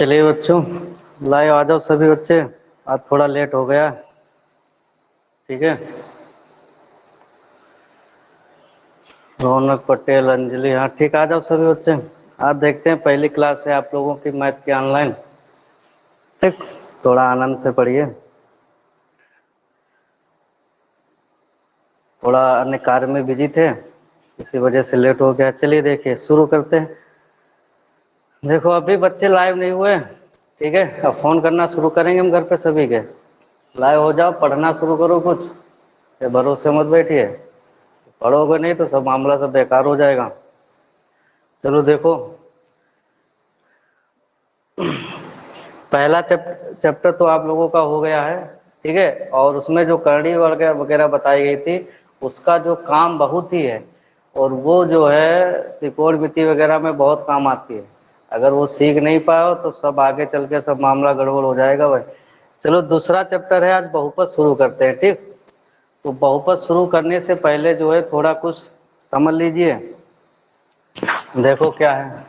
चलिए बच्चों, लाइव आ जाओ सभी बच्चे। आज थोड़ा लेट हो गया, ठीक है। रौनक पटेल, अंजलि, हाँ ठीक, आ जाओ सभी बच्चे। आज देखते हैं पहली क्लास है आप लोगों की मैथ की ऑनलाइन। ठीक, थोड़ा आनंद से पढ़िए। थोड़ा अन्य कार्य में बिजी थे, इसी वजह से लेट हो गया। चलिए देखिए, शुरू करते हैं। देखो अभी बच्चे लाइव नहीं हुए, ठीक है। अब फोन करना शुरू करेंगे हम घर पे सभी के। लाइव हो जाओ, पढ़ना शुरू करो कुछ, ये भरोसे मत बैठिए। पढ़ोगे नहीं तो सब मामला सब बेकार हो जाएगा। चलो देखो, पहला चैप्टर तो आप लोगों का हो गया है, ठीक है। और उसमें जो करणी वगैरह वगैरह बताई गई थी, उसका जो काम बहुत ही है, और वो जो है त्रिकोणमिति वगैरह में बहुत काम आती है। अगर वो सीख नहीं पाओ तो सब आगे चल के सब मामला गड़बड़ हो जाएगा भाई। चलो दूसरा चैप्टर है, आज बहुपद शुरू करते हैं, ठीक। तो बहुपद शुरू करने से पहले जो है थोड़ा कुछ समझ लीजिए। देखो क्या है,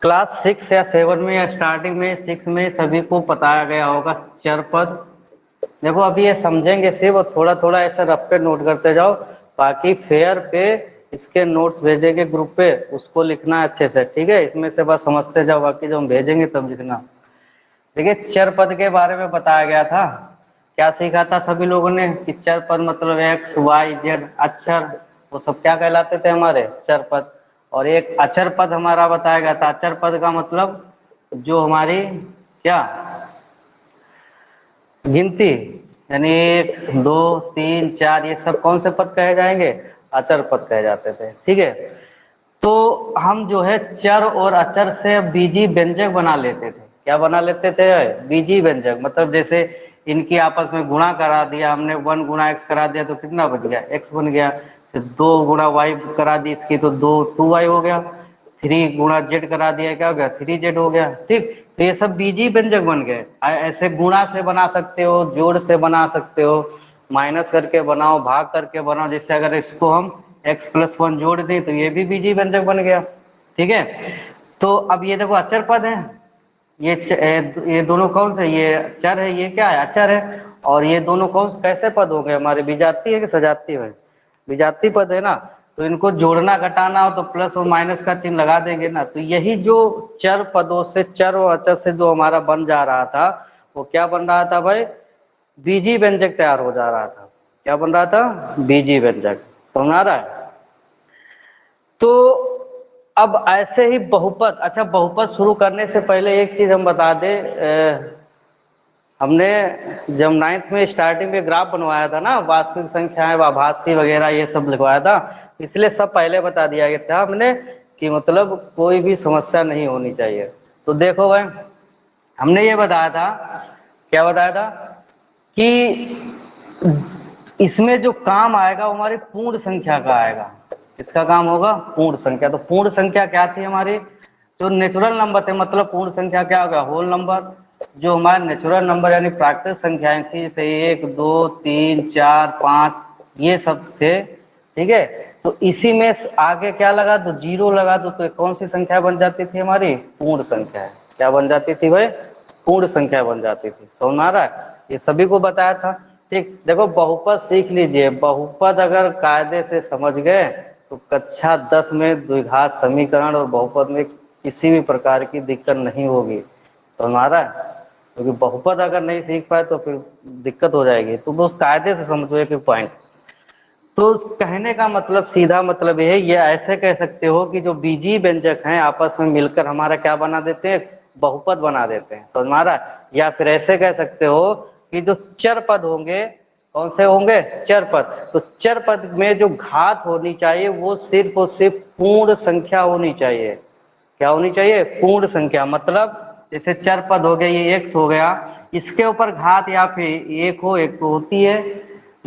क्लास 6 या 7 में या स्टार्टिंग में 6 में सभी को बताया गया होगा चर पद। देखो अभी ये समझेंगे सिर्फ, और थोड़ा थोड़ा ऐसा रफ पे नोट करते जाओ। बाकी फेयर पे इसके नोट्स भेजेंगे ग्रुप पे, उसको लिखना अच्छे से, ठीक है। इसमें से बस समझते जाओ, बाकी जो हम भेजेंगे तब लिखना। देखिए चर पद के बारे में बताया गया था। क्या सीखा था सभी लोगों ने कि चर पद मतलब एक्स वाई जेड अक्षर, वो सब क्या कहलाते थे हमारे चर पद। और एक अचर पद हमारा बताया गया था। अचर पद का मतलब जो हमारी क्या गिनती, यानी 1 2 3 4, ये सब कौन से पद कहे जाएंगे, अचर पद कहे जाते थे, ठीक है। तो हम जो है चर और अचर से बीजी व्यंजक बना लेते थे। क्या बना लेते थे, बीजी व्यंजक। मतलब जैसे इनकी आपस में गुणा करा दिया हमने, 1 गुणा x करा दिया तो कितना बच गया, x बन गया। फिर 2 गुणा y करा दी इसकी तो 2y हो गया। 3 गुणा z करा दिया, क्या हो गया, 3z हो गया, ठीक। तो ये सब बीजी व्यंजक बन गए। ऐसे गुणा से बना सकते हो, जोड़ से बना सकते हो, माइनस करके बनाओ, भाग करके बनाओ। जैसे अगर इसको हम x+1 जोड़ दें तो ये भी बीजी व्यंजक बन गया, ठीक है। तो अब ये देखो अचर पद है, ये दोनों कौन से, ये चर है, ये क्या है, अचर है। और ये दोनों कौन से कैसे पद हो गए हमारे, विजातीय है कि सजातीय है, विजातीय पद है ना। तो इनको जोड़ना घटाना हो तो प्लस और माइनस का चिन्ह लगा देंगे ना। तो यही जो चर पदों से, चर और अचर से जो हमारा बन जा रहा था, वो क्या बन रहा था भाई, बीजी व्यंजक तैयार हो जा रहा था। क्या बन रहा था, बीजी व्यंजक। समझ आ रहा है। तो अब ऐसे ही बहुपद, अच्छा बहुपद शुरू करने से पहले एक चीज हम बता दें, हमने जब 9th में स्टार्टिंग में ग्राफ बनवाया था ना, वास्तविक संख्याएं आभासी वगैरह ये सब लिखवाया था, इसलिए सब पहले बता दिया गया था हमने कि मतलब कोई भी समस्या नहीं होनी चाहिए। तो देखो भाई, हमने ये बताया था, क्या बताया था कि इसमें जो काम आएगा वो हमारी पूर्ण संख्या का आएगा। किसका काम होगा, पूर्ण संख्या। तो पूर्ण संख्या क्या थी हमारी, जो नेचुरल नंबर थे, मतलब पूर्ण संख्या क्या होगा, होल नंबर। जो हमारे नेचुरल नंबर यानी प्राकृतिक संख्याएं थी, जैसे 1 2 3 4 5 ये सब थे, ठीक है। तो इसी में आगे क्या लगा दो, जीरो लगा दो, तो कौन सी संख्या बन जाती थी हमारी, पूर्ण संख्या। क्या बन जाती थी भाई, पूर्ण संख्या बन जाती थी। समझ आ रहा है, ये सभी को बताया था, ठीक। देखो बहुपद सीख लीजिए, बहुपद अगर कायदे से समझ गए तो कक्षा 10 में द्विघात समीकरण और बहुपद में किसी भी प्रकार की दिक्कत नहीं होगी। समझ आ रहा है, क्योंकि बहुपद अगर नहीं सीख पाए तो फिर दिक्कत हो जाएगी। तो बस कायदे से समझो एक पॉइंट। तो कहने का मतलब, सीधा मतलब ये है, ये ऐसे कह सकते हो कि जो बीजी व्यंजक हैं आपस में मिलकर हमारा क्या बना देते हैं, बहुपद बना देते हैं। तो हमारा, या फिर ऐसे कह सकते हो कि जो चर पद होंगे, कौन से होंगे, चर पद। तो चर पद में जो घात होनी चाहिए वो सिर्फ और सिर्फ पूर्ण संख्या होनी चाहिए। क्या होनी चाहिए, पूर्ण संख्या। मतलब जैसे चर पद हो गया, ये x हो गया, इसके ऊपर घात या फिर 1 हो, 1 तो होती है,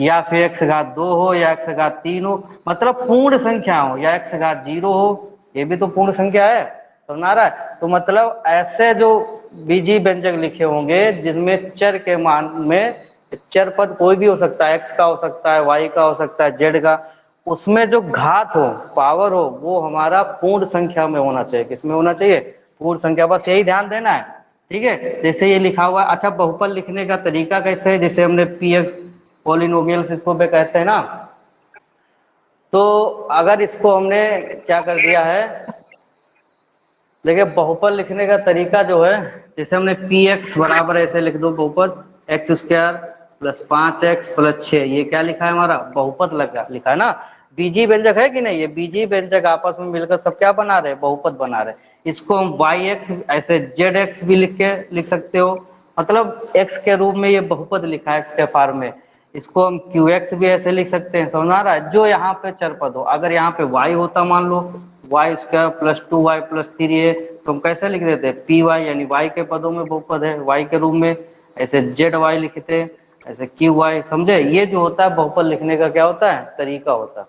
या फिर x⁻2 हो या x⁻3 हो, मतलब पूर्ण संख्या हो, या x⁻0 हो, ये भी तो पूर्ण संख्या है। समझ रहा है। तो मतलब ऐसे जो बीजी व्यंजक लिखे होंगे जिसमें चर के मान में, चर पद कोई भी हो सकता है, x का हो सकता है, y का हो सकता है, z का, उसमें जो घात हो, पावर हो, वो हमारा पूर्ण संख्या में होना चाहिए। किसमें होना चाहिए, पूर्ण संख्या, बस यही ध्यान देना है, ठीक है। जैसे ये लिखा हुआ है। अच्छा, बहुपद लिखने का तरीका कैसे है, जैसे हमने पी एक्स पॉलिनोमियल्स इसको पे कहते हैं ना, तो अगर इसको हमने क्या कर दिया है, देखिए बहुपद लिखने का तरीका जो है, जैसे हमने पी एक्स बराबर ऐसे लिख दो, बहुपद x square plus 5x plus 6, ये क्या लिखा है हमारा, बहुपद लिखा है ना। बीजी व्यंजक है कि नहीं, ये बीजी व्यंजक आपस में मिलकर सब क्या बना रहे, बहुपद बना रहे। इसको हम yx ऐसे zx भी लिख सकते हो, मतलब x के रूप में ये बहुपद लिखा है x के फॉर्म में। इसको हम qx भी ऐसे लिख सकते हैं, समझ आ रहा है, जो यहाँ पे चर पद हो। अगर यहाँ पे y होता, मान लो Y square plus 2y plus 3 है, तो हम कैसे लिख देते हैं, पी वाई, यानी y के पदों में बहुपद है y के रूप में, ऐसे जेड वाई लिखते हैं, ऐसे क्यू वाई, समझे। ये जो होता है बहुपद लिखने का क्या होता है, तरीका होता है।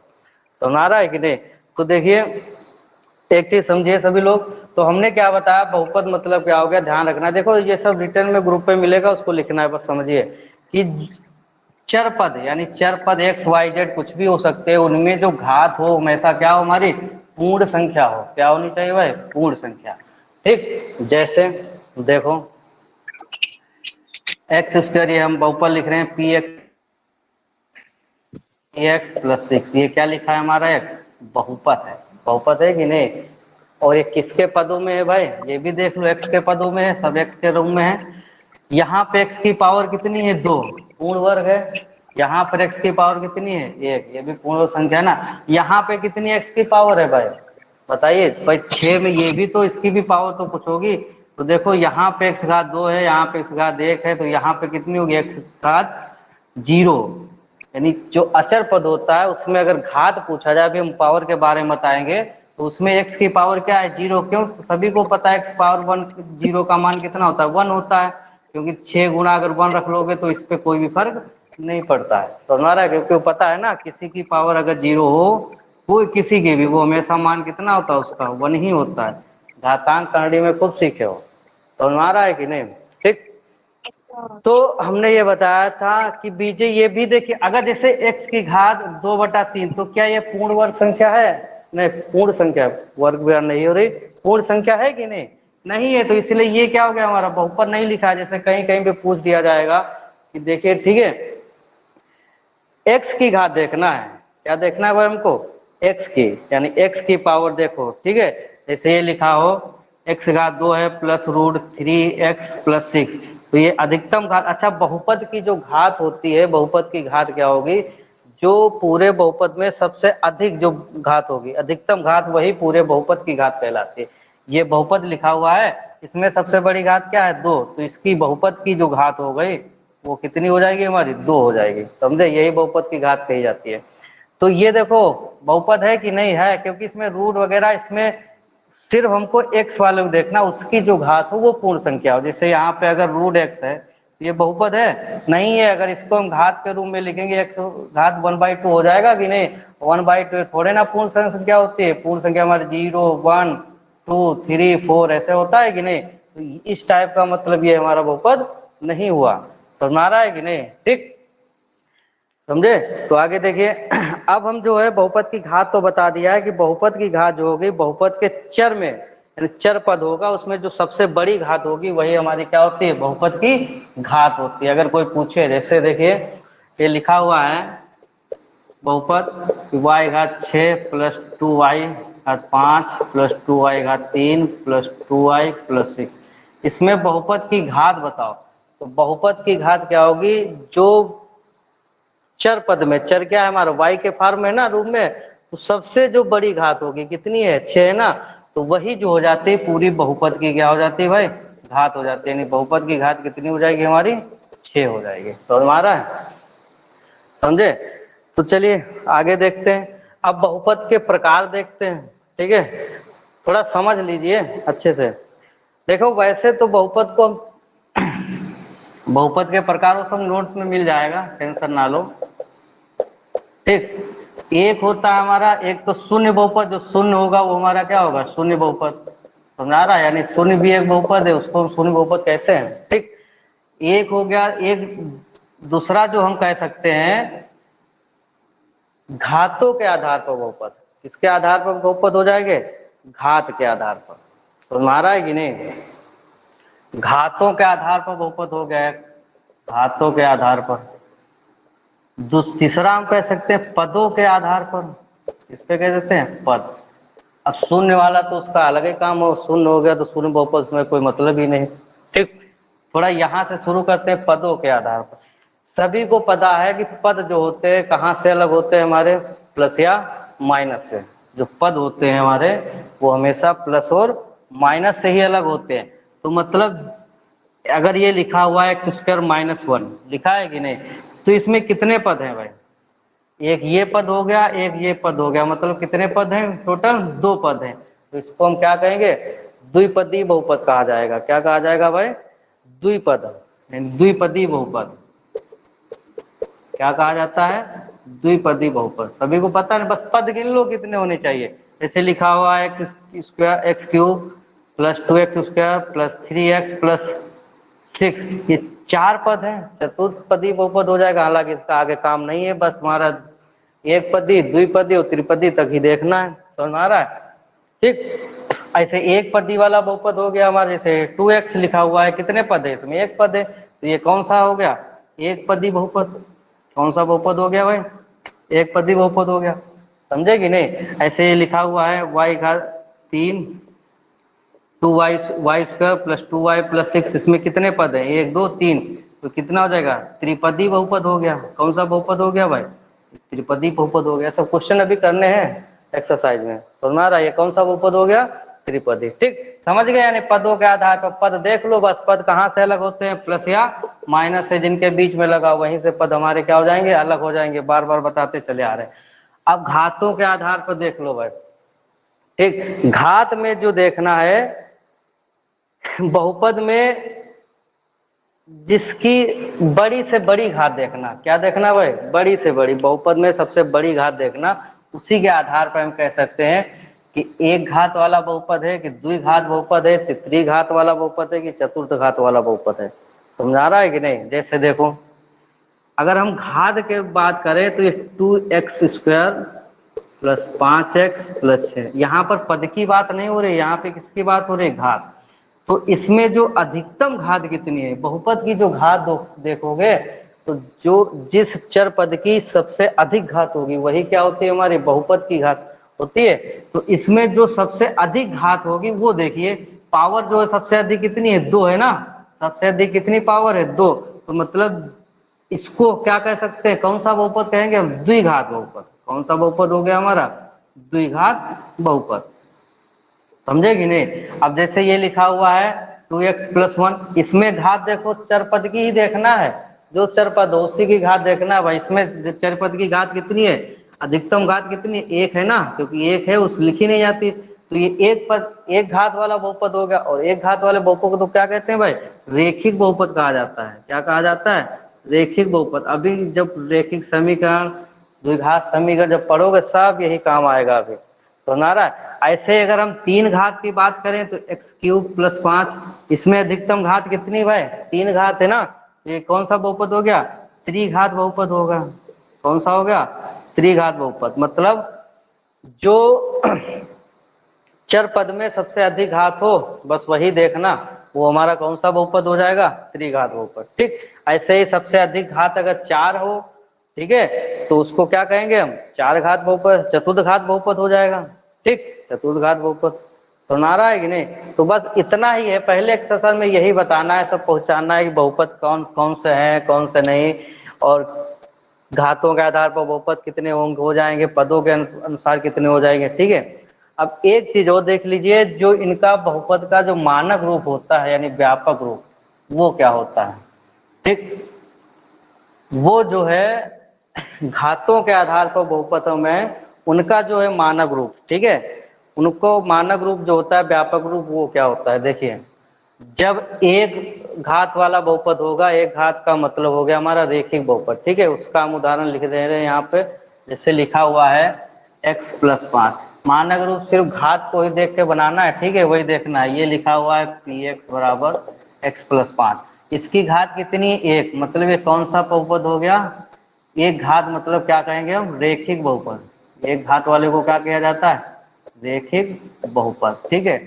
समझ आ रहा है कि नहीं। तो देखिए एक चीज समझिए सभी लोग, तो हमने क्या बताया, बहुपद मतलब क्या हो गया, ध्यान रखना। देखो ये सब रिटर्न में ग्रुप पे मिलेगा, उसको लिखना है, बस समझिए कि चर पद, यानी चर पद एक्स वाई जेड कुछ भी हो सकते हैं, उनमें जो घात हो हमेशा क्या हो, हमारी पूर्ण संख्या हो। क्या होनी चाहिए भाई, पूर्ण संख्या, ठीक। जैसे देखो एक्स स्क्वायर, ये हम बहुपद लिख रहे हैं, पी एक्स प्लस 6, ये क्या लिखा है हमारा, एक बहुपद है। बहुपद है कि नहीं। और ये किसके पदों में है भाई, ये भी देख लो, एक्स के पदों में है, सब एक्स के रूप में है। यहाँ पे एक्स की पावर कितनी है, 2, पूर्ण वर्ग है। यहाँ पर एक्स की पावर कितनी है, 1, ये भी पूर्ण संख्या है ना। यहाँ पे कितनी एक्स की पावर है भाई, बताइए भाई, 6 में ये भी तो, इसकी भी पावर तो कुछ होगी। तो देखो यहाँ पे एक्स घात 2 है, यहाँ पे एक्स घात 1 है, तो यहाँ पे कितनी होगी, एक्स घात 0। यानी जो अचर पद होता है उसमें अगर घात पूछा जाए, अभी हम पावर के बारे में बताएंगे, तो उसमें x की पावर क्या है, 0। क्यों, सभी को पता है x पावर 1, 0 का मान कितना होता है, 1 होता है, क्योंकि 6 गुना अगर 1 रख लोगे तो इस पर कोई भी फर्क नहीं पड़ता है। तो हमारा, क्योंकि वो पता है ना, किसी की पावर अगर 0 हो, कोई किसी की भी, वो हमेशा मान कितना होता है उसका, 1 ही होता है। घातांक कन्नड़ी में खूब सीखे हो, तो हमारा है कि नहीं, ठीक। तो हमने ये बताया था कि बीजे, ये भी देखिए, अगर जैसे x की घात 2/3, तो क्या ये पूर्ण वर्ग संख्या है, नहीं, पूर्ण संख्या, वर्ग भी नहीं हो रही, पूर्ण संख्या है कि नहीं, नहीं है। तो इसलिए ये क्या हो गया हमारा, बहुपद नहीं लिखा है। जैसे कहीं कहीं पे पूछ दिया जाएगा कि देखिए, ठीक है, x की घात देखना है, क्या देखना है भाई हमको, x की, यानी x की पावर देखो, ठीक है। जैसे ये लिखा हो x घात 2 है प्लस √3x प्लस 6, तो ये अधिकतम घात। अच्छा, बहुपद की जो घात होती है, बहुपद की घात क्या होगी, जो पूरे बहुपद में सबसे अधिक जो घात होगी, अधिकतम घात, वही पूरे बहुपद की घात कहलाती है। ये बहुपद लिखा हुआ है, इसमें सबसे बड़ी घात क्या है, 2, तो इसकी बहुपद की जो घात हो गई वो कितनी हो जाएगी हमारी, 2 हो जाएगी, समझे। यही बहुपद की घात कही जाती है। तो ये देखो बहुपद है कि नहीं है, क्योंकि इसमें रूट वगैरह, इसमें सिर्फ हमको x वाले को देखना, उसकी जो घात हो वो पूर्ण संख्या हो। जैसे यहाँ पे अगर √x है, तो ये बहुपद है, नहीं है। अगर इसको हम घात के रूप में लिखेंगे, x घात 1/2 हो जाएगा कि नहीं, 1/2 थोड़े ना पूर्ण संख्या होती है। पूर्ण संख्या हमारे 0, 1, 2, 3, 4 ऐसे होता है कि नहीं। तो इस टाइप का मतलब ये हमारा बहुपद नहीं हुआ, समझ आ रहा है कि नहीं, ठीक, समझे। तो आगे देखिए, अब हम जो है बहुपद की घात तो बता दिया है कि बहुपद की घात जो होगी, बहुपद के चर में, यानी चर पद होगा, उसमें जो सबसे बड़ी घात होगी वही हमारी क्या होती है, बहुपद की घात होती है। अगर कोई पूछे, जैसे देखिए ये लिखा हुआ है बहुपद y घात 6 प्लस 2y घात 5 प्लस 2y घात 3 प्लस 2y प्लस 6, इसमें बहुपद की घात बताओ। तो बहुपद की घात क्या होगी, जो चर पद में, चर क्या है हमारा, y के फॉर्म में ना, रूप में, तो सबसे जो बड़ी घात होगी कितनी है, 6 है ना, तो वही जो हो जाती है पूरी बहुपद की क्या हो जाती है भाई, घात हो जाती है। यानी बहुपद की घात कितनी हो जाएगी हमारी, 6 हो जाएगी। तो हमारा है, समझे। तो चलिए आगे देखते हैं, अब बहुपद के प्रकार देखते हैं, ठीक है, थोड़ा समझ लीजिए अच्छे से। देखो वैसे तो बहुपद को, बहुपद के प्रकार वो सब नोट में मिल जाएगा, टेंशन ना लो, ठीक। एक होता है हमारा, एक तो शून्य बहुपद, जो शून्य होगा वो हमारा क्या होगा, शून्य बहुपद, समझा रहा है, यानी शून्य भी एक बहुपद है, उसको शून्य बहुपद कहते हैं, ठीक। एक हो गया। एक दूसरा जो हम कह सकते हैं, घातों के आधार पर बहुपद, किसके आधार पर बहुपद हो जाएंगे, घात के आधार पर, तुम्हारा है कि नहीं? घातों के आधार पर बहुपद हो गया है, घातों के आधार पर। तीसरा हम कह सकते हैं पदों के आधार पर, इस पे कह देते हैं पद। अब शून्य वाला तो उसका अलग ही काम हो, शून्य हो गया तो शून्य बहुपद में कोई मतलब ही नहीं। ठीक, थोड़ा यहाँ से शुरू करते हैं पदों के आधार पर। सभी को पता है कि पद जो होते हैं कहाँ से अलग होते हैं हमारे, प्लस या माइनस से। जो पद होते हैं हमारे वो हमेशा प्लस और माइनस से ही अलग होते हैं। तो मतलब अगर ये लिखा हुआ है एक्स स्क्वायर माइनस 1 लिखा है कि नहीं, तो इसमें कितने पद हैं भाई? एक ये पद हो गया, एक ये पद हो गया, मतलब कितने पद हैं टोटल? 2 पद हैं। तो इसको हम क्या कहेंगे? द्विपदी बहुपद कहा जाएगा। क्या कहा जाएगा भाई? द्विपद, द्विपदी बहुपद। क्या कहा जाता है? द्विपदी बहुपद। सभी को पता है, बस पद गिन लो कितने होने चाहिए। जैसे लिखा हुआ है x square x cube plus 2x square plus 3x plus 6, ये 4 पद हैं, चतुर्पदी बहुपद हो जाएगा। हालांकि इसका आगे काम नहीं है, बस हमारा एक पदी, द्विपदी और त्रिपदी तक ही देखना है। समझ में आ रहा है? ठीक, ऐसे एक पदी वाला बहुपद हो गया हमारा, जैसे 2x लिखा हुआ है, कितने पद है इसमें? एक पद है, तो ये कौन सा हो गया? एक पदी बहुपद। कौन सा बहुपद हो गया भाई? एक पदी बहुपद हो गया। समझे कि नहीं? ऐसे लिखा हुआ है y घात 3 2y square plus 2y plus 6, इसमें कितने पद हैं? 1 2 3, तो कितना हो जाएगा? त्रिपदी बहुपद हो गया। कौन सा बहुपद हो गया भाई? त्रिपदी बहुपद हो गया। सब क्वेश्चन अभी करने हैं एक्सरसाइज में, समझ में आ रहा है? ये कौन सा बहुपद हो गया? त्रिपदी। ठीक, समझ गए? यानी पदों के आधार पर पद देख लो, बस पद कहाँ से अलग होते हैं? प्लस या माइनस से जिनके बीच में लगा वहीं से पद हमारे क्या हो जाएंगे? अलग हो जाएंगे। बार बार बताते चले आ रहे हैं। अब घातों के आधार पर देख लो भाई। ठीक, घात में जो देखना है, बहुपद में जिसकी बड़ी से बड़ी घात देखना। क्या देखना भाई? बड़ी से बड़ी। बहुपद में सबसे बड़ी घात देखना, उसी के आधार पर हम कह सकते हैं कि एक घात वाला बहुपद है कि द्विघात बहुपद है, त्रिघात वाला बहुपद है कि चतुर्थ घात वाला बहुपद है। समझा रहा है कि नहीं? जैसे देखो, अगर हम घात के बात करें तो ये 2x square plus 5x plus 6, यहाँ पर पद की बात नहीं हो रही, यहाँ पे किसकी बात हो रही है? घात। तो इसमें जो अधिकतम घात कितनी है? बहुपद की जो घात देखोगे तो जो जिस चर पद की सबसे अधिक घात होगी वही क्या होती है? हमारी बहुपद की घात होती है। तो इसमें जो सबसे अधिक घात होगी वो देखिए, पावर जो है सबसे अधिक कितनी है? 2 है ना? सबसे अधिक कितनी पावर है? 2। तो मतलब इसको क्या कह सकते हैं? कौन सा बहुपद कहेंगे हम? द्विघात बहुपद। कौन सा बहुपद हो गया हमारा? द्विघात बहुपद। समझे कि नहीं? अब जैसे ये लिखा हुआ है 2x प्लस 1, इसमें घात देखो चर पद की ही देखना है, जो चर पद हो उसी की घात देखना है भाई। इसमें चर पद की घात कितनी है? अधिकतम घात कितनी है? 1 है ना, क्योंकि 1 है उस लिखी नहीं जाती। तो ये एक पद, एक घात वाला बहुपद हो गया। और एक घात वाले बहुपद को तो क्या कहते हैं भाई? रेखिक बहुपद कहा जाता है। क्या कहा जाता है? रेखिक बहुपद। अभी जब रेखिक समीकरण, द्विघात समीकरण जब पढ़ोगे सब यही काम आएगा अभी। तो नारा ऐसे अगर हम 3 घात की बात करें तो एक्स क्यूब प्लस 5, इसमें अधिकतम घात कितनी भाई? 3 घात है ना? ये कौन सा बहुपद हो गया? त्रिघात बहुपद होगा। कौन सा हो गया? त्रिघात बहुपद। मतलब जो चर पद में सबसे अधिक घात हो बस वही देखना, वो हमारा कौन सा बहुपद हो जाएगा? त्रिघात बहुपद। ठीक, ऐसे ही सबसे अधिक घात अगर 4 हो, ठीक है, तो उसको क्या कहेंगे हम? 4 घात बहुपद, चतुर्थ घात बहुपद हो जाएगा। ठीक, चतुर्थ घात बहुपद। तो नारा है कि नहीं? तो बस इतना ही है, पहले एक्सरसाइज में यही बताना है, सब पहुंचाना है कि बहुपद कौन कौन से हैं, कौन से नहीं, और घातों के आधार पर बहुपद कितने होंगे, हो जाएंगे, पदों के अनुसार कितने हो जाएंगे। ठीक है, अब एक चीज और देख लीजिए, जो इनका बहुपद का जो मानक रूप होता है यानी व्यापक रूप, वो क्या होता है? ठीक, वो जो है घातों के आधार पर बहुपदों में उनका जो है मानक रूप, ठीक है, उनको मानक रूप जो होता है व्यापक रूप, वो क्या होता है? देखिए, जब एक घात वाला बहुपद होगा, एक घात का मतलब हो गया हमारा रेखिक बहुपद। ठीक है, उसका हम उदाहरण लिख दे रहे हैं यहाँ पे, जैसे लिखा हुआ है x प्लस 5। मानक रूप सिर्फ घात को ही देख के बनाना है, ठीक है, वही देखना है। ये लिखा हुआ है px बराबर x प्लस 5, इसकी घात कितनी? 1, मतलब ये कौन सा बहुपद हो गया? एक घात मतलब क्या कहेंगे हम? रेखिक बहुपद। एक घात वाले को क्या कहा जाता है? रेखिक बहुपद। ठीक है,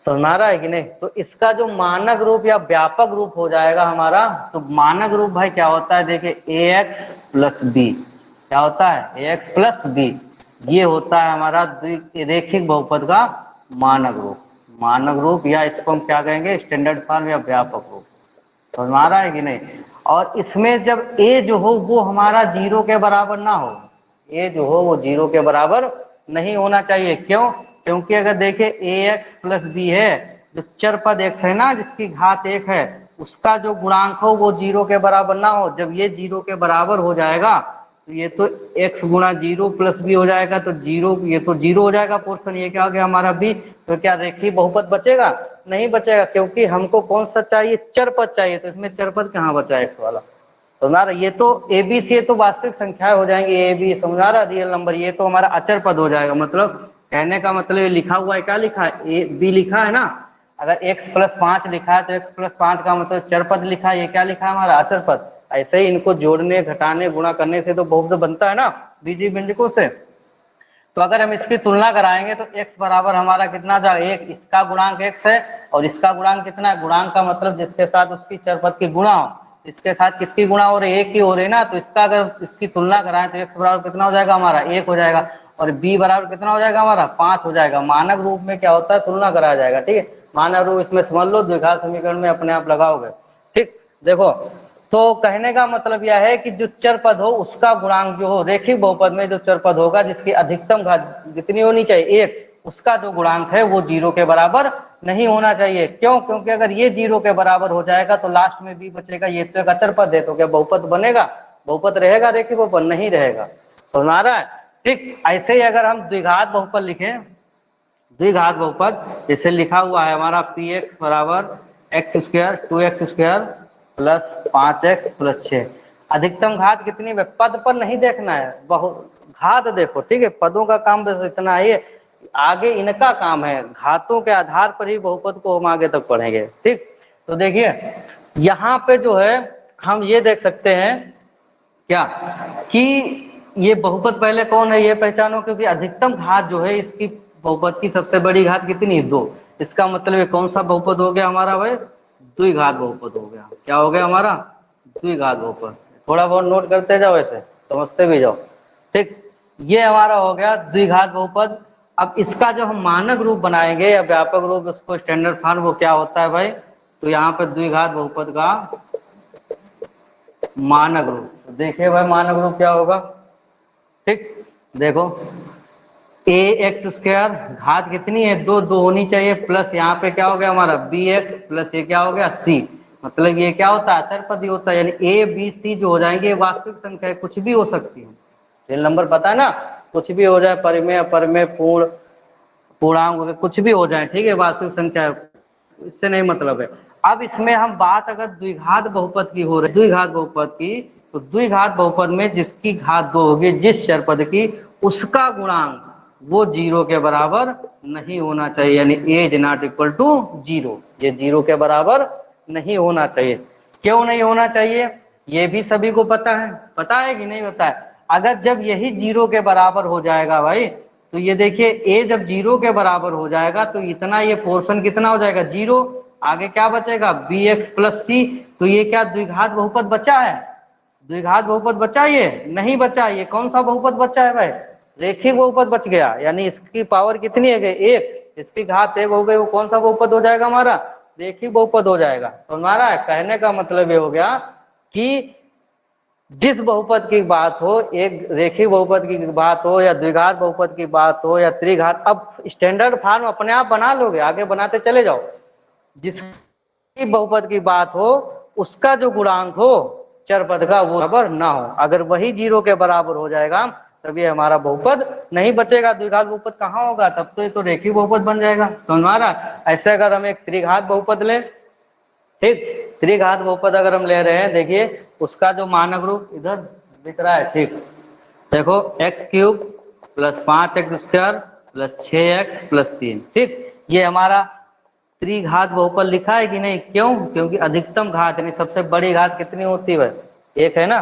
समझ आ रहा है कि नहीं। तो इसका जो मानक रूप या व्यापक रूप हो जाएगा हमारा, तो मानक रूप भाई क्या होता है, देखिए ax प्लस बी, क्या होता है ax प्लस बी, ये होता है हमारा रेखिक बहुपद का मानक रूप। मानक रूप या इसको हम क्या कहेंगे, स्टैंडर्ड फॉर्म या व्यापक रूप। समझ आ रहा है कि नहीं। और इसमें जब a जो हो वो हमारा 0 के बराबर ना हो, a जो हो वो 0 के बराबर नहीं होना चाहिए। क्यों? क्योंकि अगर देखें ax प्लस बी है, जो चर पद x है ना जिसकी घात 1 है, उसका जो गुणांक हो वो 0 के बराबर ना हो। जब ये 0 के बराबर हो जाएगा तो ये तो x गुणा 0 प्लस बी हो जाएगा, तो 0 ये तो 0 हो जाएगा पोर्शन, ये क्या हो गया हमारा b। तो क्या रेखीय बहुपद बचेगा? नहीं बचेगा, क्योंकि हमको कौन सा चाहिए, चर पद चाहिए। तो इसमें चर पद कहाँ बचा x वाला। समझ आ रहा है, ये तो ए बी सी तो वास्तविक संख्याएं हो जाएंगी, ए बी, समझ आ रहा है, रियल नंबर। ये तो हमारा अचर पद हो जाएगा। मतलब कहने का मतलब ये लिखा हुआ है, क्या लिखा है, ए बी लिखा है ना। अगर x प्लस 5 लिखा है तो x प्लस 5 का मतलब चर पद लिखा है, ये क्या लिखा है हमारा अचर पद। ऐसे ही इनको जोड़ने घटाने गुणा करने से तो बहुपद बनता है ना बीजी बिंदुकों से। तो अगर हम इसकी तुलना कराएंगे तो x बराबर हमारा कितना जाएगा, एक इसका गुणांक x है और इसका गुणांक कितना है, गुणांक का मतलब जिसके साथ उसकी चर पद की गुणा हो, इसके साथ किसकी गुणा हो रही है, एक की हो रही है ना। तो इसका अगर इसकी तुलना कराएं तो x बराबर कितना हो जाएगा हमारा, 1 हो जाएगा, और b बराबर कितना हो जाएगा हमारा, 5 हो जाएगा। मानक रूप में क्या होता है, तुलना कराया जाएगा। ठीक है, मानक रूप इसमें समझ लो, द्विघात समीकरण में अपने आप लगाओगे। ठीक, देखो तो कहने का मतलब यह है कि जो चर पद हो उसका गुणांक जो हो, रेखिक बहुपद में जो चर पद होगा जिसकी अधिकतम घात जितनी होनी चाहिए 1, उसका जो गुणांक है वो 0 के बराबर नहीं होना चाहिए। क्यों? क्योंकि अगर ये 0 के बराबर हो जाएगा तो लास्ट में b बचेगा, ये तो एक अचर पद है, तो क्या बहुपद बनेगा, बहुपद रहेगा, रेखिक बहुपद नहीं रहेगा। समझ आ रहा है। ठीक, ऐसे ही अगर हम द्विघात बहुपद लिखें, द्विघात बहुपद जैसे लिखा हुआ है हमारा पी एक्स बराबर x square 2x square plus 5x plus 6। अधिकतम घात कितनी है, पद पर नहीं देखना है, बहुत घात देखो। ठीक है, पदों का काम बस इतना ही है, आगे इनका काम है, घातों के आधार पर ही बहुपद को हम आगे तक पढ़ेंगे। ठीक, तो देखिए यहाँ पे जो है हम ये देख सकते हैं क्या कि ये बहुपद पहले कौन है ये पहचानो, क्योंकि अधिकतम घात जो है इसकी बहुपद की सबसे बड़ी घात कितनी है, 2। इसका मतलब ये कौन सा बहुपद हो गया हमारा भाई, द्विघात बहुपद हो गया। क्या हो गया हमारा, द्विघात बहुपद। थोड़ा बहुत नोट करते जाओ, ऐसे समझते भी जाओ। ठीक, ये हमारा हो गया द्विघात बहुपद। अब इसका जो हम मानक रूप बनाएंगे या व्यापक रूप, उसको स्टैंडर्ड फॉर्म, वो क्या होता है भाई, तो यहाँ पे द्विघात बहुपद का मानक रूप देखिए भाई, मानक रूप क्या होगा। ठीक, देखो ए एक्स स्क्वायर घात कितनी है, 2 होनी चाहिए, प्लस यहाँ पे क्या हो गया हमारा बी एक्स प्लस ये क्या हो गया सी। मतलब ये क्या होता है, अचर पद ही होता है, यानी ए बी सी जो हो जाएंगे वास्तविक संख्या कुछ भी हो सकती है। रियल नंबर पता है ना, कुछ भी हो जाए, परिमेय अपरिमेय पूर्ण पूर्णांक कुछ भी हो जाए। ठीक है, वास्तविक संख्या इससे नहीं मतलब है। अब इसमें हम बात अगर द्विघात बहुपद की हो रही, द्विघात बहुपद की, तो द्विघात बहुपद में जिसकी घात 2 होगी, जिस चर पद की, उसका गुणांक वो 0 के बराबर नहीं होना चाहिए, यानी a is not equal to 0। ये 0 के बराबर नहीं होना चाहिए। क्यों नहीं होना चाहिए, ये भी सभी को पता है कि नहीं पता है। अगर जब यही 0 के बराबर हो जाएगा भाई, तो ये देखिए a जब 0 के बराबर हो जाएगा तो इतना ये पोर्शन कितना हो जाएगा, 0। आगे क्या बचेगा, bx प्लस सी। तो ये क्या द्विघात बहुपद बचा है, द्विघात बहुपद बचा, ये नहीं बचा। ये कौन सा बहुपद बचा है भाई, रेखिक बहुपद बच गया। यानी इसकी पावर कितनी है, 1, इसकी घात 1 हो गई, वो कौन सा बहुपद हो जाएगा हमारा, रेखिक बहुपद हो जाएगा। तो हमारा कहने का मतलब ये हो गया कि जिस बहुपद की बात हो, एक रेखिक बहुपद की बात हो या द्विघात बहुपद की बात हो या त्रिघात, अब स्टैंडर्ड फॉर्म अपने आप बना लोगे, आगे बनाते चले जाओ। जिसकी बहुपद की बात हो उसका जो गुणांक हो चर पद का वो बराबर ना हो, अगर वही 0 के बराबर हो जाएगा तब ये हमारा बहुपद नहीं बचेगा। द्विघात बहुपद कहाँ होगा, तब तो ये तो रेखिक बहुपद बन जाएगा। समझ में आ रहा है। ऐसे अगर हम एक त्रिघात बहुपद लें, ठीक, त्रिघात बहुपद अगर हम ले रहे हैं, देखिए उसका जो मानक रूप इधर दिख रहा है। ठीक, देखो x cube plus 5x square plus 6x plus 3। ठीक, ये हमारा त्रिघात बहुपद लिखा है कि नहीं, क्यों, क्योंकि अधिकतम घात यानी सबसे बड़ी घात कितनी होती है, 1 है ना।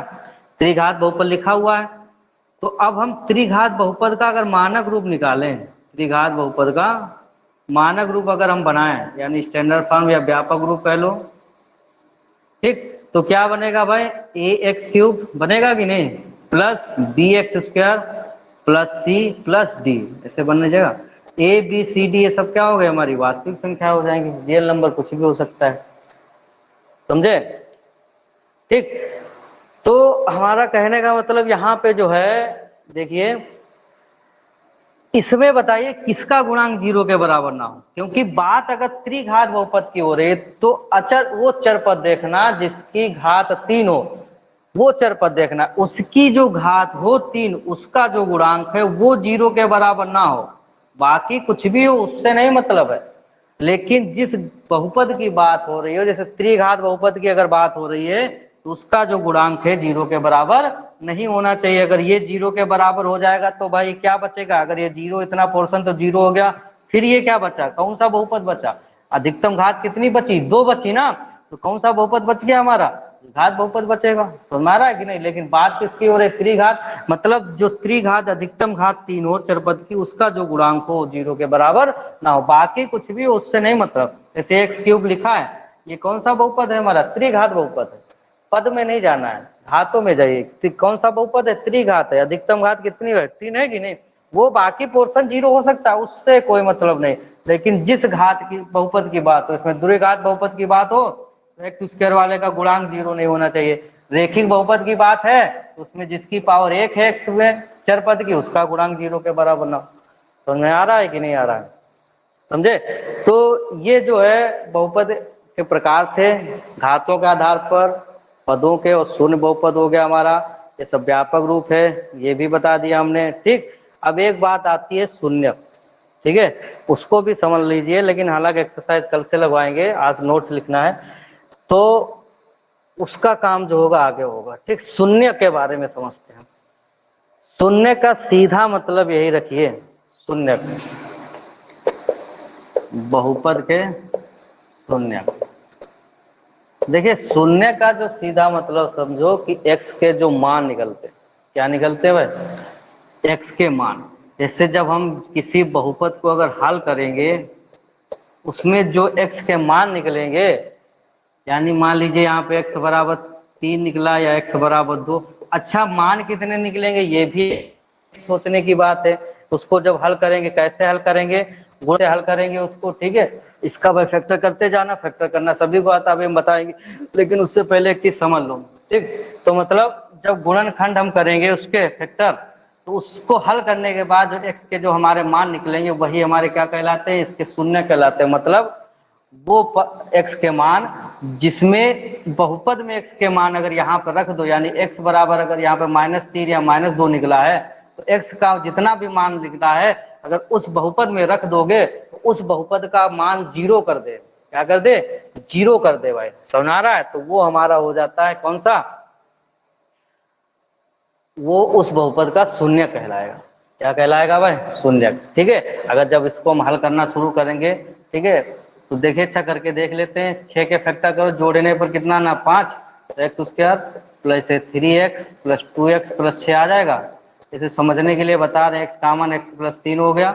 त्रिघात बहुपद लिखा हुआ है। तो अब हम त्रिघात बहुपद का अगर मानक रूप निकालें, त्रिघात बहुपद का मानक रूप अगर हम बनाएं यानी स्टैंडर्ड फॉर्म या व्यापक रूप कह लो, ठीक, तो क्या बनेगा भाई, ए एक्स क्यूब बनेगा कि नहीं, plus B X square plus C plus D, ऐसे बनने जाएगा। ए बी सी डी ये सब क्या हो गए, हमारी वास्तविक संख्या हो जाएंगी, रियल नंबर कुछ भी हो सकता है, समझे, ठीक। तो हमारा कहने का मतलब यहाँ पे जो है, देखिए इसमें बताइए किसका गुणांक 0 के बराबर ना हो, क्योंकि बात अगर त्रिघात बहुपद की हो रही है तो अचर वो चर पद देखना जिसकी घात 3 हो, वो चर पद देखना, उसकी जो घात हो 3 उसका जो गुणांक है वो 0 के बराबर ना हो, बाकी कुछ भी हो उससे नहीं मतलब है। लेकिन जिस बहुपद की बात हो रही हो, जैसे त्रिघात बहुपद की अगर बात हो रही है तो उसका जो गुणांक है 0 के बराबर नहीं होना चाहिए। अगर ये 0 के बराबर हो जाएगा तो भाई क्या बचेगा, अगर ये 0 इतना पोर्शन तो 0 हो गया, फिर ये क्या बचा, कौन सा बहुपद बचा, अधिकतम घात कितनी बची, 2 बची ना, तो कौन सा बहुपद बच गया हमारा, घात बहुपद बचेगा, तो हमारा है कि नहीं। लेकिन बात किसकी हो रही है, त्रिघात, मतलब जो त्रिघात अधिकतम घात 3 हो चरपद की, उसका जो गुणांक हो 0 के बराबर ना हो, बाकी कुछ भी हो उससे नहीं मतलब। जैसे एक्स क्यूब लिखा है, ये कौन सा बहुपद है हमारा, त्रिघात बहुपद है, पद में नहीं जाना है, घातों में जाइए, कौन सा बहुपद है, त्रिघात है, अधिकतम घात कितनी है, 3 है कि नहीं, वो बाकी पोर्शन 0 हो सकता है, उससे कोई मतलब नहीं। लेकिन जिस घात की बहुपद की बात हो, इसमें द्विघात बहुपद की बात हो, एक्स स्क्वायर वाले का गुणांक 0 नहीं होना चाहिए। रेखिक बहुपद की बात है तो उसमें जिसकी पावर 1 है एक्स में चर पद की, उसका गुणांक 0 के बराबर ना। समझ में आ रहा है कि नहीं आ रहा है, समझे। तो ये जो है बहुपद के प्रकार थे, घातों के आधार पर, पदों के, और शून्य बहुपद हो गया हमारा, ये सब व्यापक रूप है, ये भी बता दिया हमने, ठीक। अब एक बात आती है शून्य, ठीक है, उसको भी समझ लीजिए, लेकिन हालांकि एक्सरसाइज कल से लगवाएंगे, आज नोट्स लिखना है, तो उसका काम जो होगा आगे होगा, ठीक। शून्य के बारे में समझते हैं। शून्य का सीधा मतलब यही रखिए, शून्य बहुपद के शून्य, देखिए शून्य का जो सीधा मतलब समझो कि x के जो मान निकलते, क्या निकलते भाई, x के मान। जैसे जब हम किसी बहुपद को अगर हल करेंगे, उसमें जो x के मान निकलेंगे, यानी मान लीजिए यहाँ पे x बराबर 3 निकला या x बराबर 2, अच्छा मान कितने निकलेंगे ये भी सोचने की बात है। उसको जब हल करेंगे, कैसे हल करेंगे, गुण से हल करेंगे उसको, ठीक है, इसका भाई फैक्टर करते जाना, फैक्टर करना सभी को आता है, हम बताएंगे, लेकिन उससे पहले एक चीज समझ लो, ठीक। तो मतलब जब गुणनखंड हम करेंगे उसके फैक्टर, तो उसको हल करने के बाद जो x के जो हमारे मान निकलेंगे वही हमारे क्या कहलाते हैं, इसके शून्य कहलाते हैं। मतलब वो x के मान जिसमें बहुपद में x के मान अगर यहाँ पर रख दो, यानी x बराबर अगर यहाँ पर -3 या -2 निकला है, तो x का जितना भी मान निकला है अगर उस बहुपद में रख दोगे तो उस बहुपद का मान 0 कर दे, क्या कर दे, 0 कर दे भाई, समझ आ रहा है। तो वो हमारा हो जाता है कौन सा, वो उस बहुपद का शून्य कहलाएगा, क्या कहलाएगा भाई, शून्य, ठीक है। अगर जब इसको हम हल करना शुरू करेंगे, ठीक है, तो देखिए अच्छा करके देख लेते हैं, 6 के फैक्टर करो, जोड़ने पर कितना ना 5, तो x square plus 3x plus 2x plus 6 आ जाएगा। इसे समझने के लिए बता रहे हैं, x कामन x प्लस 3 हो गया,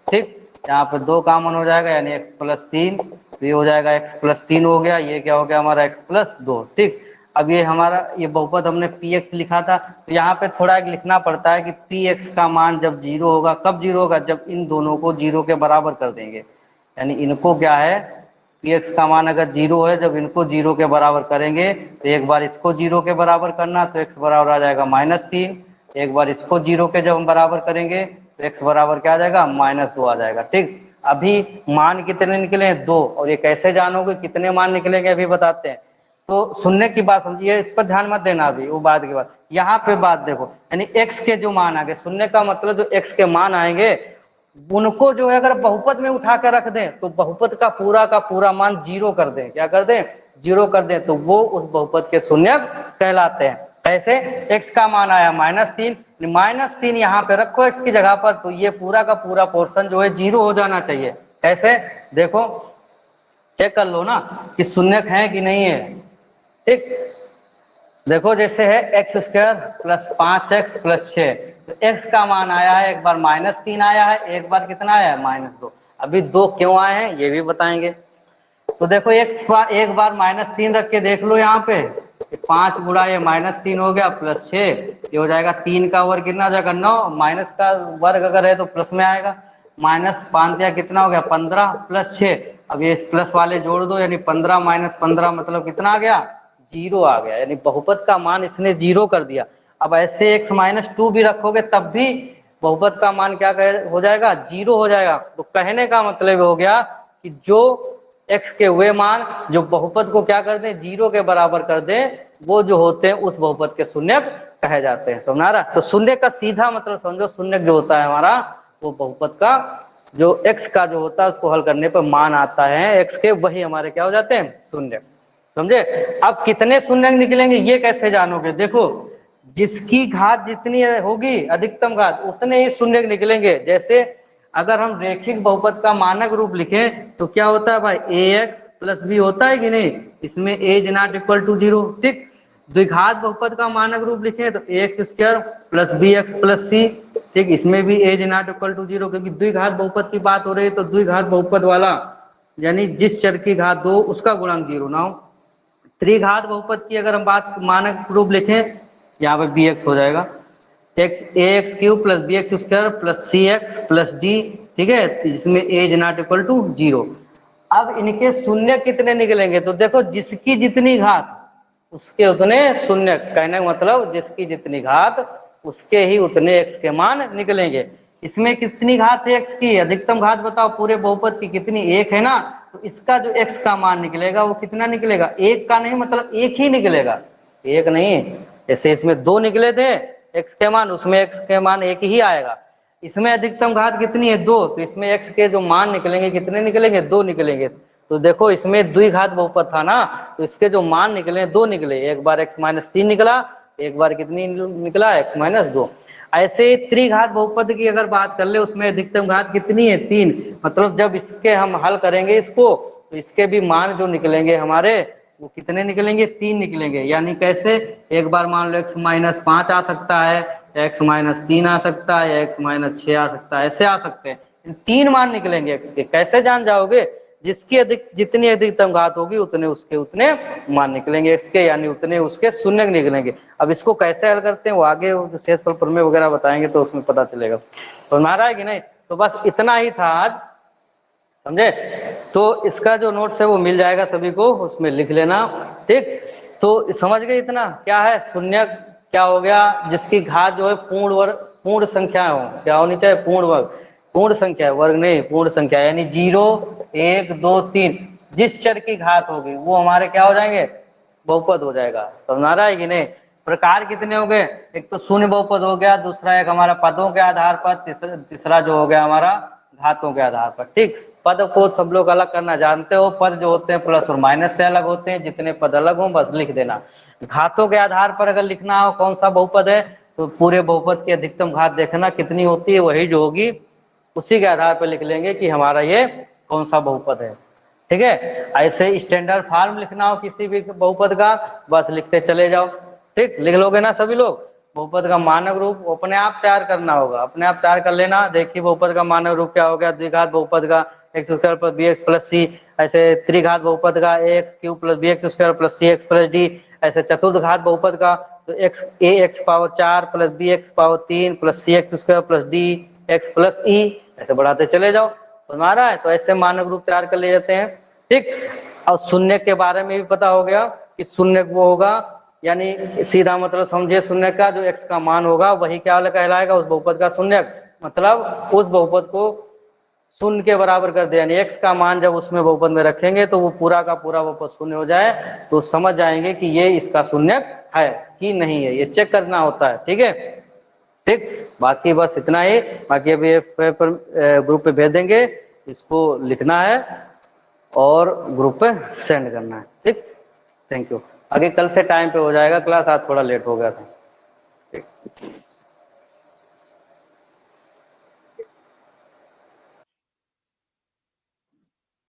ठीक, यहाँ पर 2 कामन हो जाएगा यानी x प्लस 3, तो ये हो जाएगा x प्लस 3 हो गया, ये क्या हो गया हमारा x प्लस 2, ठीक। अब ये हमारा ये बहुपद हमने px लिखा था, तो यहाँ पे थोड़ा एक लिखना पड़ता है कि px का मान जब 0 होगा, कब 0 होगा, जब इन दोनों को 0 के बराबर कर देंगे, यानी इनको क्या है, px का मान अगर 0 है, जब इनको 0 के बराबर करेंगे तो एक बार इसको 0 के बराबर करना, तो x बराबर आ जाएगा -3, एक बार इसको 0 के जब हम बराबर करेंगे तो x बराबर क्या आ जाएगा, -2 आ जाएगा, ठीक। अभी मान कितने निकले हैं, 2, और ये कैसे जानोगे कितने मान निकलेंगे अभी बताते हैं। तो सुनने की बात समझिए, इस पर ध्यान मत देना, अभी वो बाद की बात, यहाँ पे बात देखो, यानी x के जो मान आगे, सुनने का मतलब जो x के मान आएंगे उनको जो है अगर बहुपद में उठा कर रख दें तो बहुपद का पूरा मान 0 कर दें, क्या कर दें, 0 कर दें, तो वो उस बहुपद के शून्य कहलाते हैं। कैसे, x का मान आया -3, -3 यहाँ पे रखो x की जगह पर, तो ये पूरा का पूरा पोर्शन जो है 0 हो जाना चाहिए। कैसे, देखो चेक कर लो ना कि शून्यक है कि नहीं है, ठीक। देखो जैसे है x square plus 5x plus 6, तो x का मान आया है, एक बार -3 आया है, एक बार कितना आया है, -2, अभी 2 क्यों आए हैं ये भी बताएंगे। तो देखो एक बार -3 रख के देख लो यहाँ पे, 5 गुणा ये -3 हो गया प्लस 6, ये हो जाएगा 3 का वर्ग कितना हो जाएगा 9, माइनस का वर्ग अगर है तो प्लस में आएगा, -5 या कितना हो गया 15 प्लस 6, अब ये प्लस वाले जोड़ दो, यानी 15 - 15 मतलब कितना आ गया 0 आ गया, यानी बहुपद का मान इसने 0 कर दिया। अब ऐसे x - 2 भी रखोगे तब भी बहुपद का मान क्या हो जाएगा 0 हो जाएगा। तो कहने का मतलब हो गया कि जो x के वे मान जो बहुपद को क्या कर दें 0 के बराबर कर दें, वो जो होते हैं उस बहुपद के शून्यक कहे जाते हैं। समझ आ रहा? तो शून्य का सीधा मतलब समझो, शून्यक जो होता है हमारा वो बहुपद का जो x का जो होता है उसको हल करने पर मान आता है x के, वही हमारे क्या हो जाते हैं शून्यक। समझे? अब कितने शून्यक निकलेंगे ये कैसे जानोगे? देखो, जिसकी घात जितनी होगी अधिकतम घात उतने ही शून्यक निकलेंगे। जैसे अगर हम रेखिक बहुपद का मानक रूप लिखें तो क्या होता है भाई, ax + b होता है कि नहीं, इसमें a is not equal to 0। ठीक, द्विघात बहुपद का मानक रूप लिखें तो ax² + bx + c। ठीक, इसमें भी a is not equal to 0, क्योंकि द्विघात बहुपद की बात हो रही है तो द्विघात बहुपद वाला यानी जिस चर की घात 2 उसका गुणांक 0 ना हो। त्रिघात बहुपद की अगर हम बात मानक रूप लिखें, यहाँ पे bx हो जाएगा ax³ + bx² + cx + d। ठीक है, इसमें a is not equal to 0। अब इनके शून्य कितने निकलेंगे? तो देखो, जिसकी जितनी घात उसके उतने शून्य, कहने का मतलब जिसकी जितनी घात उसके ही उतने x के मान निकलेंगे। इसमें कितनी घात है x की? अधिकतम घात बताओ पूरे बहुपद की कितनी? 1 है ना, तो इसका जो x का मान निकलेगा वो कितना निकलेगा? 1 का नहीं, मतलब 1 ही निकलेगा, 1 नहीं। जैसे इसमें 2 निकले थे x के मान, उसमें x के मान 1 ही आएगा। इसमें अधिकतम घात कितनी है 2, तो इसमें x के जो मान निकलेंगे कितने निकलेंगे? 2 निकलेंगे। तो देखो, इसमें द्विघात बहुपद था ना, तो इसके जो मान निकले 2 निकले, एक बार x - 3 निकला, एक बार कितनी निकला x - 2। ऐसे त्रिघात बहुपद की अगर बात कर ले उसमें अधिकतम घात कितनी है 3, मतलब जब इसके हम हल करेंगे इसको तो इसके भी मान जो निकलेंगे हमारे वो कितने निकलेंगे? 3 निकलेंगे। यानी कैसे? एक बार मान लो x - 5 आ सकता है, x - 3 आ सकता है, x - 6 आ सकता है, ऐसे आ सकते हैं। 3 मान निकलेंगे x के। कैसे जान जाओगे? जिसकी जितनी अधिकतम घात होगी उतने उसके उतने मान निकलेंगे x के, यानी उतने उसके शून्य निकलेंगे। अब इसको कैसे हल करते हैं वो आगे शेषफल प्रमेय वगैरह बताएंगे तो उसमें पता चलेगा। तो हमारा है कि नहीं? तो बस इतना ही था आज, समझे? तो इसका जो नोट्स है वो मिल जाएगा सभी को, उसमें लिख लेना। ठीक, तो समझ गए इतना? क्या है शून्य? क्या हो गया? जिसकी घात जो है पूर्ण संख्या हो, क्या होनी चाहिए? पूर्ण वर्ग, पूर्ण संख्या, वर्ग नहीं पूर्ण संख्या, यानी 0 1 2 3 जिस चर की घात होगी वो हमारे क्या हो जाएंगे? बहुपद हो जाएगा। समझ आ रहा है कि नहीं? प्रकार कितने हो गए? एक तो शून्य बहुपद हो गया, दूसरा एक हमारा पदों के आधार पर, तीसरा जो हो गया हमारा घातों के आधार पर। ठीक, पद को सब लोग अलग करना जानते हो, पद जो होते हैं प्लस और माइनस से अलग होते हैं, जितने पद अलग हो बस लिख देना। घातों के आधार पर अगर लिखना हो कौन सा बहुपद है तो पूरे बहुपद की अधिकतम घात देखना कितनी होती है, वही जो होगी उसी के आधार पर लिख लेंगे कि हमारा ये कौन सा बहुपद है। ठीक है, ऐसे स्टैंडर्ड फॉर्म लिखना हो किसी भी बहुपद का बस लिखते चले जाओ। ठीक, लिख लोगे ना सभी लोग? बहुपद का मानक रूप अपने आप तैयार करना होगा, अपने आप तैयार कर लेना। देखिए बहुपद का मानक रूप क्या हो गया? द्विघात बहुपद का x² + bx + c। ऐसे त्रिघात बहुपद का ax³ + bx² + cx + d। ऐसे चतुर्घात बहुपद का तो ax⁴ + bx⁴ + cx² + dx + e। ऐसे बढ़ाते चले जाओ। तुम्हारा है तो ऐसे मानक रूप तैयार कर ले जाते हैं। ठीक, और शून्य के बारे में भी पता हो गया कि शून्य वो होगा, यानी सीधा मतलब समझे, शून्य का जो x का मान होगा वही क्या कहलाएगा? उस बहुपद का शून्यक। मतलब उस बहुपद को शून्य के बराबर कर दे, यानी x का मान जब उसमें बहुपद में रखेंगे तो वो पूरा का पूरा बहुपद शून्य हो जाए तो समझ जाएंगे कि ये इसका शून्यक है कि नहीं है, ये चेक करना होता है। ठीक है, ठीक, बाकी बस इतना ही। बाकी अभी पेपर ग्रुप पे भेज देंगे, इसको लिखना है और ग्रुप पे सेंड करना है। ठीक, थैंक यू। आगे कल से टाइम पे हो जाएगा क्लास, आज थोड़ा लेट हो गया था। ठीक।